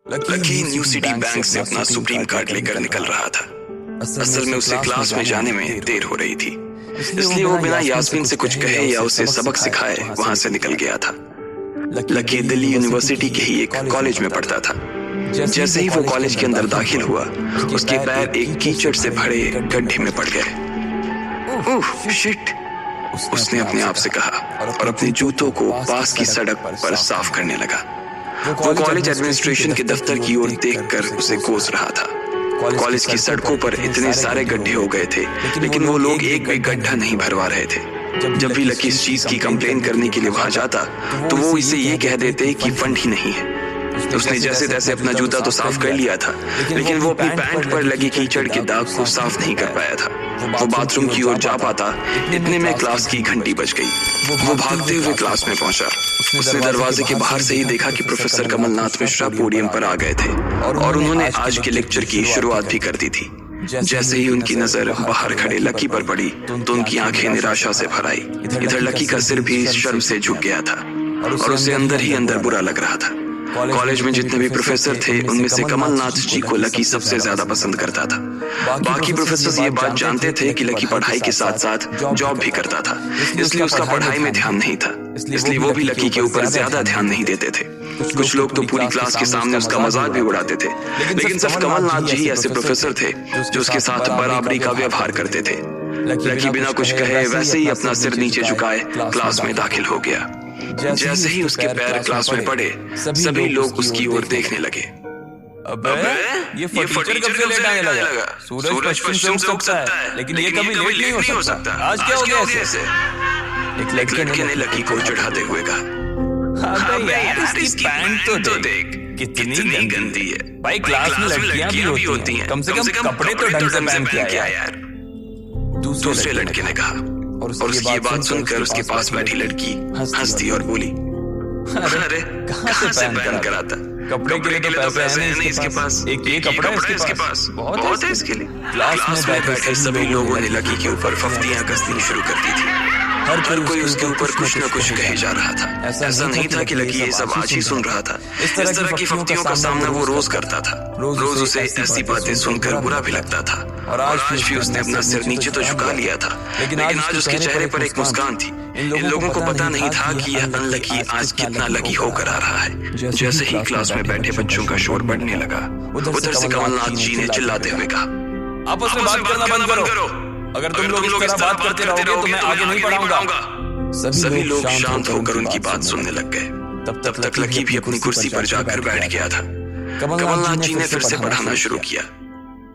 Lucky new city bank से अपना supreme card लेकर निकल रहा था। असल में उसे क्लास में जाने में देर हो रही थी, इसलिए वो बिना यास्मीन से कुछ कहे या उसे सबक सिखाए वहां से निकल गया था। लकी दिल्ली यूनिवर्सिटी के ही एक कॉलेज में पढ़ता था। जैसे ही वो कॉलेज के अंदर दाखिल हुआ, उसके पैर एक कीचड़ से भरे गड्ढे में पड़ गए। ओह शिट, उसने अपने आप से कहा और अपने जूतों को पास की सड़क पर साफ करने लगा। वो कॉलेज एडमिनिस्ट्रेशन के दफ्तर की ओर देखकर उसे कोस रहा था। कॉलेज की सड़कों पर इतने सारे गड्ढे हो गए थे, लेकिन वो लोग एक भी गड्ढा नहीं भरवा रहे थे। जब भी लकी इस चीज की कंप्लेन करने के लिए वहां जाता, तो वो इसे ये कह देते कि फंड ही नहीं है। उसने जैसे तैसे अपना जूता तो साफ कर लिया था, लेकिन वो अपनी पैंट पर लगी कीचड़ के दाग को साफ नहीं कर पाया था। वो बाथरूम की ओर जा पाता, इतने में क्लास की घंटी बज गई। वो भागते हुए क्लास में पहुंचा। उसने दरवाजे के बाहर से ही देखा कि प्रोफेसर कमलनाथ मिश्रा पोडियम पर आ गए थे और उन्होंने आज के लेक्चर की शुरुआत भी कर दी थी। जैसे ही उनकी नजर बाहर खड़े लकी पर पड़ी, तो उनकी आंखें निराशा से भर आई। इधर लकी का सिर भी शर्म से झुक गया था और उसे अंदर ही अंदर बुरा लग रहा था। कॉलेज में जितने भी प्रोफेसर थे, उनमें से कमलनाथ जी को लकी सबसे ज्यादा पसंद करता था। बाकी प्रोफेसर ये बात जानते थे कि लकी पढ़ाई के साथ साथ जॉब भी करता था, इसलिए उसका पढ़ाई में ध्यान नहीं था। इसलिए वो भी लकी के ऊपर ज्यादा ध्यान नहीं देते थे। कुछ लोग तो पूरी क्लास के सामने उसका मजाक भी उड़ाते थे, लेकिन सिर्फ कमलनाथ जी ही ऐसे प्रोफेसर थे जो उसके साथ बराबरी का व्यवहार करते थे। लकी बिना कुछ कहे वैसे ही अपना सिर नीचे झुकाए क्लास में दाखिल हो गया। जैसे ही उसके पैर क्लास में पड़े, सभी लोग उसकी ओर देखने लगे। अबे ये फटीचर कब से लेट आने लगा? सूरज पश्चिम से उग सकता है, लेकिन ये कभी लेट नहीं हो सकता। आज क्या हो गया ऐसे? एक लड़के ने लकी को चिढ़ाते हुए कहा, अबे यार इसकी पैंट तो देख कितनी गंदी है। भाई क्लास में लड़कियां भी होती हैं, कम से कम कपड़े तो ढंग से पहन के आया यार। दूसरे लड़के ने कहा और उसकी ये बात सुनकर उसके पास बैठी लड़की हंसती और बोली, अरे कहाँ से पहन कर आता? कपड़े के लिए तो पैसे हैं नहीं इसके पास। एक कपड़ा है इसके पास, बहुत है इसके लिए। क्लास में बैठे सभी लोगों ने लकी के ऊपर फफ्तियां कसनी शुरू कर दी थी। हर कोई उसके ऊपर कुछ न कुछ कहे जा रहा था। ऐसा नहीं था कि लकी ये सब आज ही सुन रहा था। इस तरह की फफ्तियों का सामना वो रोज करता था। रोज उसे ऐसी बातें सुनकर बुरा भी लगता था और आज भी उसने अपना सिर नीचे तो झुका लिया था, लेकिन आज उसके चेहरे पर एक मुस्कान थी। इन लोगों को पता नहीं था कि यह अनलकी आज कितना लकी होकर आ रहा है। जैसे ही क्लास में बैठे बच्चों का शोर बढ़ने लगा, उधर से कमलनाथ जी ने चिल्लाते हुए कहा, आपस में बात करना बंद करो। अगर तुम लोग इस तरह बात करते रहोगे तो मैं आगे नहीं पढ़ाऊंगा। सभी लोग शांत होकर उनकी बात सुनने लग गए। तब तक लकी भी अपनी कुर्सी पर जाकर बैठ गया था। कमलनाथ जी ने फिर से पढ़ाना शुरू किया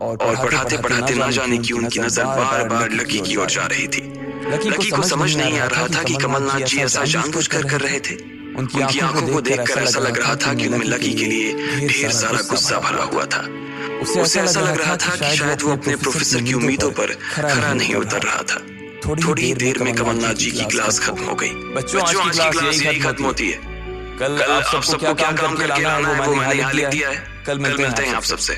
और पढ़ाते पढ़ाते ना जाने की उनकी नजर बार बार लकी की ओर जा रही थी। लकी को समझ नहीं आ रहा था कि कमलनाथ जी ऐसा जानबूझकर कर रहे थे। उनकी आंखों को देखकर ऐसा लग रहा था कि उनमें लकी के लिए ढेर सारा गुस्सा भरा हुआ था। उसे ऐसा लग रहा था कि शायद वो अपने प्रोफेसर की उम्मीदों पर खरा नहीं उतर रहा था। थोड़ी ही देर में कमलनाथ जी की क्लास खत्म हो गई। बच्चों आज की क्लास यही खत्म होती है। कल आप सबको क्या काम करके आना है वो मैंने यहाँ लिख दिया है। कल मिलते हैं आप सबसे,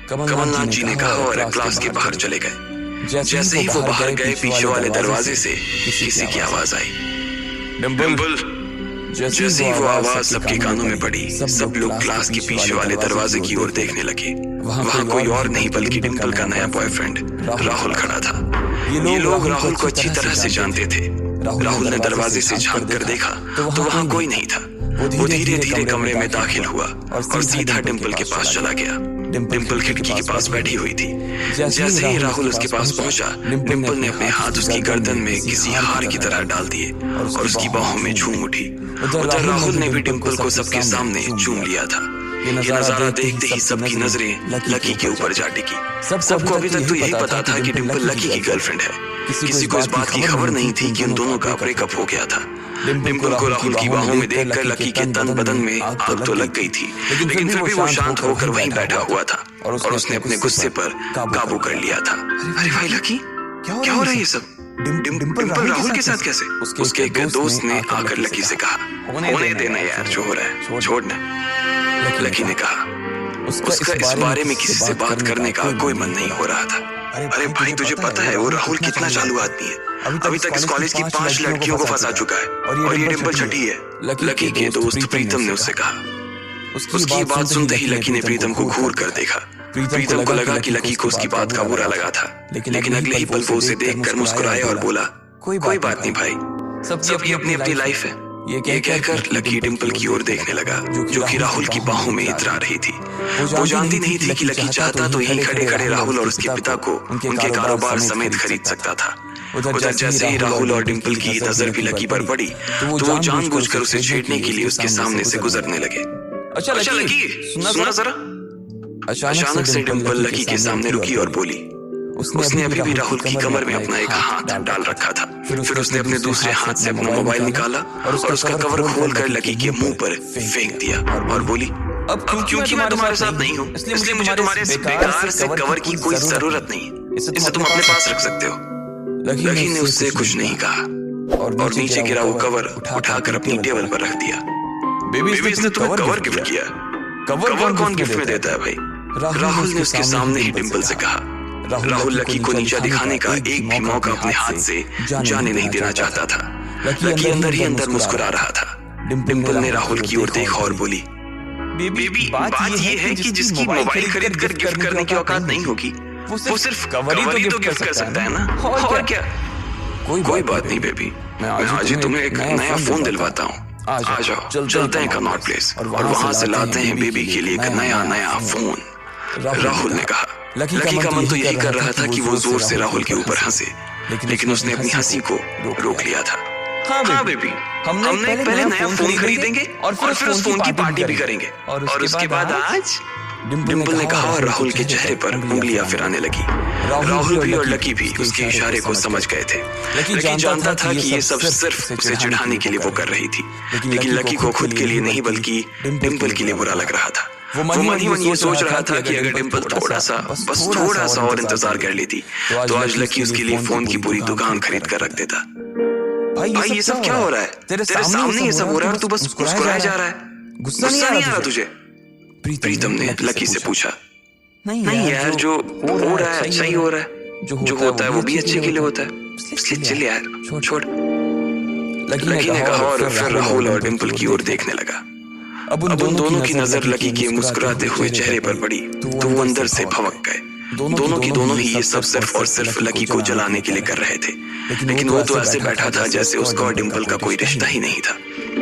कमलनाथ जी ने कहा और क्लास के बाहर चले गए। जैसे ही वो बाहर गए, पीछे वाले दरवाजे से किसी की आवाज आई, डिम्पल। जैसे ही वो आवाज सबके कानों में पड़ी, सब लोग क्लास के पीछे वाले दरवाजे की ओर देखने लगे। वहाँ कोई और नहीं बल्कि डिम्पल का नया बॉयफ्रेंड राहुल खड़ा था। ये लोग राहुल को अच्छी तरह से जानते थे। राहुल ने दरवाजे से झांक कर देखा तो वहाँ कोई नहीं था। वो धीरे धीरे कमरे में दाखिल हुआ और सीधा डिम्पल के पास चला गया। डिम्पल खिड़की के पास बैठी हुई थी। जैसे ही राहुल उसके पास पहुंचा, डिम्पल ने अपने हाथ उसकी गर्दन में किसी हार की तरह डाल दिए और उसकी बाहों में झूम उठी। उधर राहुल ने भी डिम्पल को सबके सामने चूम लिया था। ये नजारा देखते ही सबकी नजरें लकी के ऊपर जा टिकी। सबको अभी तक तो यही पता था कि डिम्पल लकी की गर्लफ्रेंड है। किसी को इस बात की खबर नहीं थी कि उन दोनों का ब्रेकअप हो गया था। डिम्पल को राहुल की बाहों में देखकर लकी के तन बदन में आग तो लग गई थी, लेकिन फिर भी वो शांत होकर वहीं बैठा हुआ था और उसने अपने गुस्से पर काबू कर लिया था। अरे भाई लकी, क्या हो रहा है ये सब? डिम्पल राहुल के साथ कैसे? उसके एक दोस्त ने आकर लकी से कहा, होने देना यार, जो हो रहा है छोड़ना। लकी ने कहा, उसका इस बारे में किसी से बात करने का कोई मन नहीं हो रहा था। अरे भाई तुझे पता है वो राहुल कितना चालू आदमी है। अभी तक इस कॉलेज की 5 लड़कियों को फंसा चुका है और ये डिम्पल छठी है। लकी के दोस्त प्रीतम ने उससे कहा, उसकी बात सुनते ही लकी ने प्रीतम को घूर कर देखा। प्रीतम को लगा कि लकी को उसकी बात का बुरा लगा था, लेकिन अगले ही पल वो उसे देखकर मुस्कुराया और बोला, कोई बात नहीं भाई, सबकी अपनी अपनी लाइफ है। ये कहकर लकी डिंपल की ओर देखने लगा, जो कि राहुल की बाहों में इतरा रही थी। वो जानती नहीं थी कि लकी चाहता तो यहीं खड़े खड़े राहुल और उसके पिता को उनके कारोबार समेत खरीद सकता था। उधर जैसे ही राहुल और डिंपल की नजर भी लकी पर पड़ी, तो वो जानबूझकर उसे छेड़ने के लिए उसके सामने से गुजरने लगे। अच्छा लकी, सुना जरा। अचानक से डिंपल लकी के सामने रुकी और बोली। उसने अभी भी राहुल की कमर में अपना एक हाथ डाल रखा था। फिर उसने अपने दूसरे हाथ से अपना मोबाइल निकाला और उसका कवर खोलकर लकी के मुंह पर फेंक दिया और बोली, अब क्योंकि मैं तुम्हारे साथ नहीं हूँ, इसलिए मुझे तुम्हारे इस बेकार से कवर की कोई जरूरत नहीं। इसे तुम अपने पास रख सकते हो। लकी ने उससे कुछ नहीं कहा और नीचे गिरा वो कवर उठाकर अपनी टेबल पर रख दिया। बेबी, इसने तुम्हें कवर गिफ्ट किया। कवर कौन गिफ्ट में देता है भाई? राहुल ने उसके सामने ही डिंपल से कहा। राहुल लकी को नीचा दिखाने का एक भी मौका अपने हाथ से जाने नहीं देना चाहता था। लकी अंदर ही अंदर मुस्कुरा रहा था। डिंपल ने राहुल की ओर देखा और बोली, बेबी, बात ये है कि जिसकी मोबाइल खरीद कर गिफ्ट करने की औकात नहीं होगी, वो सिर्फ कवर ही तो गिफ्ट कर सकता है ना। और क्या? कोई बात नहीं बेबी, मैं आज ही तुम्हें एक नया फोन दिलवाता हूँ। आ जाओ, चलते हैं कनॉट प्लेस और वहाँ से लाते हैं बेबी के लिए एक नया फोन। राहुल ने कहा। लकी का मन तो यही कर रहा था कि वो जोर से राहुल के ऊपर हंसे, लेकिन उसने अपनी हंसी को रोक लिया था। हाँ बेबी, हमने पहले नया फोन खरीदेंगे और फिर उस फोन की पार्टी भी करेंगे और उसके बाद आज। डिंपल ने कहा और राहुल के चेहरे पर उंगलियां फिराने लगी। राहुल भी और लकी भी उसके इशारे को समझ गए थे। लकी जानता था कि ये सब सिर्फ उसे चिढ़ाने के लिए वो कर रही थी, लेकिन लकी को खुद के लिए नहीं बल्कि डिंपल के लिए बुरा लग रहा था। वो मन ही मन ये सोच रहा था कि अगर डिंपल थोड़ा सा और इंतजार कर लेती तो आज लकी उसके लिए फोन की पूरी दुकान खरीद कर रख देता। भाई ये सब क्या हो रहा है? तेरे सामने ये सब हो रहा है और तू बस मुस्कुराया जा रहा है। गुस्सा नहीं आ रहा तुझे? प्रीतम ने लकी से पूछा। नहीं यार, जो हो रहा है अच्छा ही हो रहा है। जो होता है वो भी अच्छे के लिए होता है, इसलिए चल यार छोड़। लकी ने कहा और फिर राहुल और डिंपल की ओर देखने लगा। अब उन दोनों की नजर लकी के मुस्कुराते हुए चेहरे पर पड़ी तो वो अंदर से भवक गए। दोनों ही ये सब सिर्फ और सिर्फ लकी को जलाने के लिए कर रहे थे, लेकिन वो तो ऐसे बैठा था जैसे उसका और डिंपल का कोई रिश्ता ही नहीं था।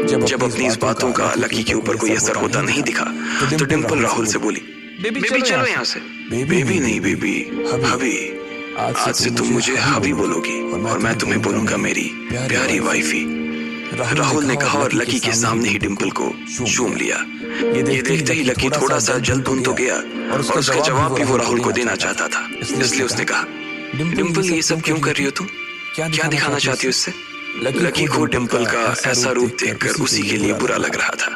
जब अपनी इस बातों का लकी के ऊपर कोई असर होता नहीं दिखा तो डिंपल राहुल से बोली, बेबी चलो यहाँ से। बेबी नहीं बेबी, हबी। आज से तुम मुझे हबी बोलोगी और मैं तुम्हें बोलूंगा मेरी प्यारी वाइफी। राहुल ने कहा और लकी के सामने ही डिंपल को चूम लिया। ये देखते ही लकी थोड़ा सा जल भुन तो गया और उसका जवाब भी वो राहुल को देना चाहता था, इसलिए उसने कहा, डिंपल ये सब क्यों कर रही हो तुम? क्या दिखाना चाहती हो इससे? लकी को डिंपल का ऐसा रूप देखकर उसी के लिए बुरा लग रहा था।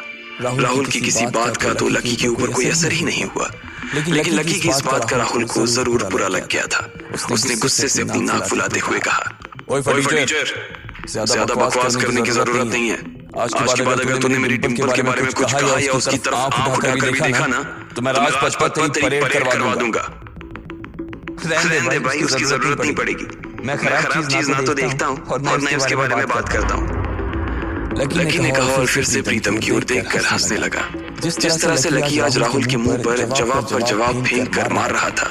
राहुल की किसी बात का तो लकी के ऊपर कोई असर ही नहीं हुआ, लेकिन लकी की इस बात का राहुल को जरूर बुरा लग गया था। उसने गुस्से से अपनी नाक फुलाते हुए कहा, ओए फर्नीचर, ज्यादा बकवास करने की जरूरत नहीं है। आज के बाद अगर तूने मेरी डिंपल के बारे में कुछ कहा या उसकी तरफ आंख उठाकर भी देखा ना तो मैं राजपथ पर तेरी परेड करवा दूंगा। रहने दे भाई, उसकी जरूरत नहीं पड़ेगी। मैं खराब चीज ना तो देखता हूँ और ना उसके बारे में बात करता हूँ। लकी ने कहा और फिर से प्रीतम की ओर देखकर हंसने लगा। जिस तरह से लकी आज राहुल के मुंह पर जवाब फेंक कर मार रहा था,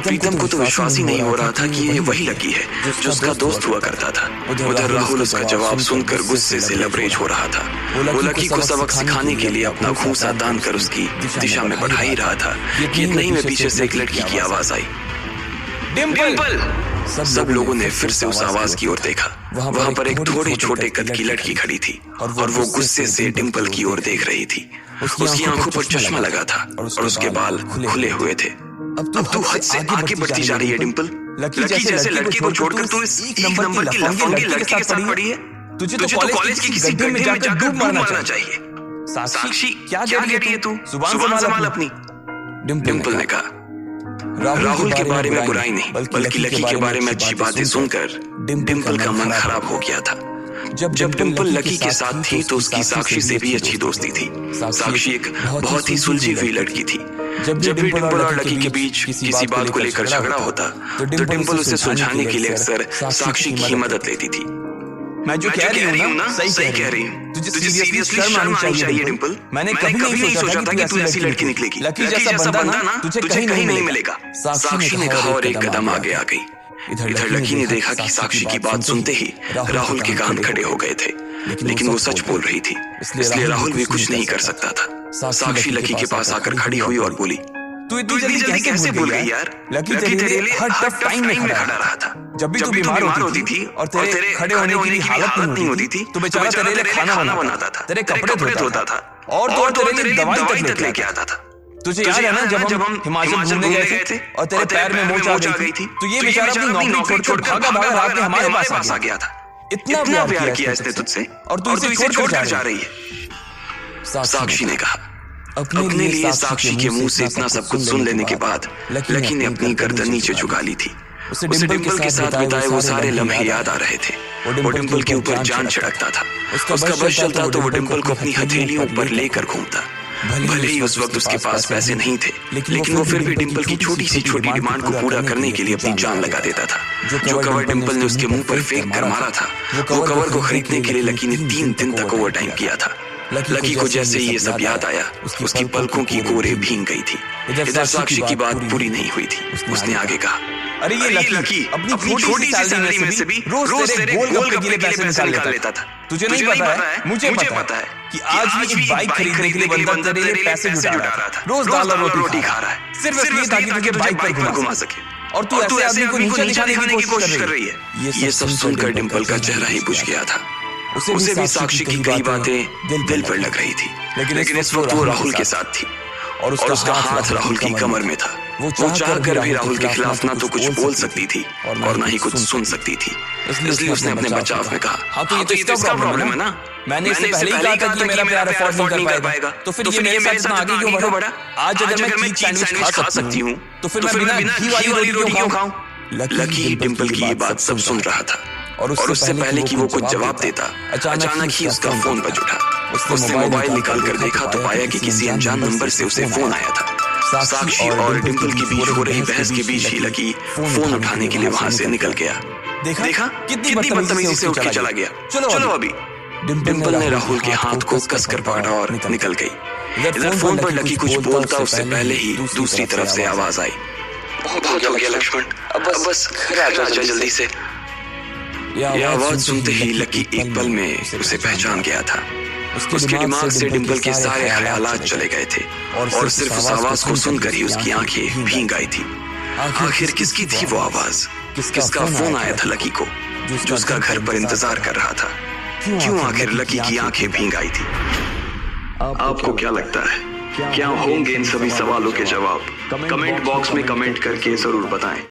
प्रीतम को तो विश्वास ही नहीं हो रहा था कि ये वही लकी है जो उसका दोस्त हुआ करता था। उधर राहुल उसका जवाब सुनकर गुस्से से लबरेज हो रहा था। वो लकी को सबक सिखाने के लिए अपना घूंसा तान कर उसकी दिशा में बढ़ा ही रहा था कि इतने ही में पीछे से एक लड़की की आवाज आई, डिंपल। सब लोगों ने फिर से उस आवाज की ओर देखा। वहाँ पर एक थोड़े छोटे कद की लड़की खड़ी थी और वो गुस्से से डिंपल की ओर देख रही थी। उसकी आंखों पर चश्मा लगा था और उसके बाल खुले हुए थे। अब तू हद से आगे बढ़ती जा रही है डिंपल। लकी जैसे लड़की को छोड़कर तू इस एक नंबर की लफंगी लड़की के साथ पड़ी है। तुझे तो कॉलेज की किसी गड्ढे में जाकर डूब मारना चाहिए। साक्षी क्या कह रही है तू? जुबान संभाल अपनी, डिंपल ने कहा। राहुल के बारे में बुराई नहीं बल्कि लकी के बारे में अच्छी बातें सुनकर डिंपल का मन खराब हो गया था। जब डिंपल लकी के साथ थी तो उसकी साक्षी से भी अच्छी दोस्ती थी। साक्षी एक बहुत ही सुलझी हुई लड़की थी। जब भी डिंपल और लकी के बीच किसी बात को लेकर झगड़ा होता तो डिंपल उसे सुलझाने के लिए अक्सर साक्षी की मदद लेती थी। मैं जो कह रही हूँ ना सही कह रही हूँ। तुझे सीरियसली शर्म आनी चाहिए डिंपल। मैंने कभी नहीं सोचा था कि तू ऐसी लड़की निकलेगी। लकी जैसा बंदा ना तुझे कहीं नहीं मिलेगा। साक्षी ने कहा और एक कदम आगे आ गई। इधर लकी ने देखा कि साक्षी की बात सुनते ही राहुल के कान खड़े हो गए थे, लेकिन वो सच बोल रही थी, इसलिए राहुल भी कुछ नहीं कर सकता था। साक्षी लकी के पास आकर खड़ी हुई और बोली, तू इतनी जल्दी कैसे भूल गई यार? लकी तेरे लिए हर टफ टाइम में खड़ा रहा था। जब भी तू बीमार होती थी और तेरे खड़े होने की हालत नहीं होती थी तो बेचारा तेरे लिए खाना बनाता था, तेरे कपड़े धोता था और तो तेरे लिए दवाई तक लेके आता था। तुझे याद है ना जब हम हिमाचल घूमने गए थे और तेरे पैर में मोच आ गई थी तो ये बेचारा अपनी नौकरी छोड़ भागा रात में हमारे पास आ गया था। इतना प्यार किया इसने तुझसे और तू इसे छोड़कर जा रही है। साक्षी ने कहा। अपने लिए साक्षी के मुंह से इतना सब कुछ सुन लेने के बाद लकी ने अपनी गर्दन नीचे झुका ली थी। उसे डिंपल के साथ बिताए वो सारे लम्हे याद आ रहे थे। वो डिंपल के ऊपर जान छिड़कता था। उसका बस चलता तो वो डिंपल को अपनी हथेलियों पर लेकर घूमता। भले ही उस वक्त उसके पास पैसे नहीं थे, लेकिन वो फिर भी डिंपल की छोटी सी छोटी डिमांड को पूरा करने के लिए अपनी जान लगा देता था। जो कवर डिंपल ने उसके मुंह पर फेंक कर मारा था, वो कवर को खरीदने के लिए लकी ने 3 दिन तक ओवर टाइम किया था। लकी को जैसे ही ये सब याद आया, उसकी पलकों की कोरे भीग गई थी। इधर साक्षी की बात पूरी नहीं हुई थी। उसने आगे कहा, अरे ये लकी अपनी छोटी सी सैलरी में से भी रोज तेरे गोलगप्पे के लिए पैसे निकाल लेता था। तुझे नहीं पता है, मुझे पता है कि आज भी एक बाइक खरीदने के लिए बंदा तेरे लिए पैसे जुटा रहा था। रोज दाल और रोटी खा रहा है सिर्फ इसलिए ताकि तुझे बाइक पर घुमा सके। और तू ऐसे आदमी को नीचा दिखाने की कोशिश कर रही है। ये सब सुनकर डिंपल का चेहरा ही बुझ गया था। उसे भी साक्षी की कई बातें दिल पर लग रही थी, लेकिन इस वक्त वो राहुल के साथ थी और उसका हाथ राहुल की कमर में था। वो चाहकर भी राहुल के खिलाफ ना तो कुछ बोल सकती थी और ना ही कुछ सुन सकती थी। इसलिए उसने अपने बचाव में कहा, हाँ तो ये तो इसका प्रॉब्लम है ना। मैंने इससे पहले ही कहा था कि मेरा प्यार अफोर्ड नहीं कर पाएगा, तो फिर ये मेरे साथ इतना आगे क्यों बढ़ा? आज अगर मैं चीज सैंडविच खा सकती हूँ तो फिर मैं बिना घी वाली रोटी क्यों खाऊं? लकी डिंपल की ये बात सब सुन रहा था और उससे पहले कि वो कुछ जवाब देता, अचानक ही उसका फोन बज उठा। उसने मोबाइल निकाल कर देखा तो पाया कि किसी अनजान नंबर से उसे फोन आया था। साक्षी और डिंपल के बीच हो रही बहस के बीच ही लकी फोन उठाने के लिए वहां से निकल गया। देखा कितनी बदतमीजी से उठ के चला गया। चलो अभी। डिंपल ने राहुल के हाथ को कसकर पकड़ा और निकल गई। इधर फोन पर लकी कुछ बोलता उससे पहले ही दूसरी तरफ से आवाज आई, बहुत हो गया लक्ष्मण, अब बस घर आ जा जल्दी से। यह आवाज सुनते ही लकी एक पल में उसे पहचान गया था। उसके दिमाग से डिंपल के सारे ख्यालात चले गए थे और सिर्फ उस आवाज को सुनकर ही उसकी आंखें भीग आई थी। आखिर किसकी थी वो आवाज? किसका फोन आया था लकी को, जो उसका घर पर इंतजार कर रहा था? क्यों आखिर लकी की आंखें भीग आई थी? आपको क्या लगता है, क्या होंगे इन सभी सवालों के जवाब? कमेंट बॉक्स में कमेंट करके जरूर बताएं।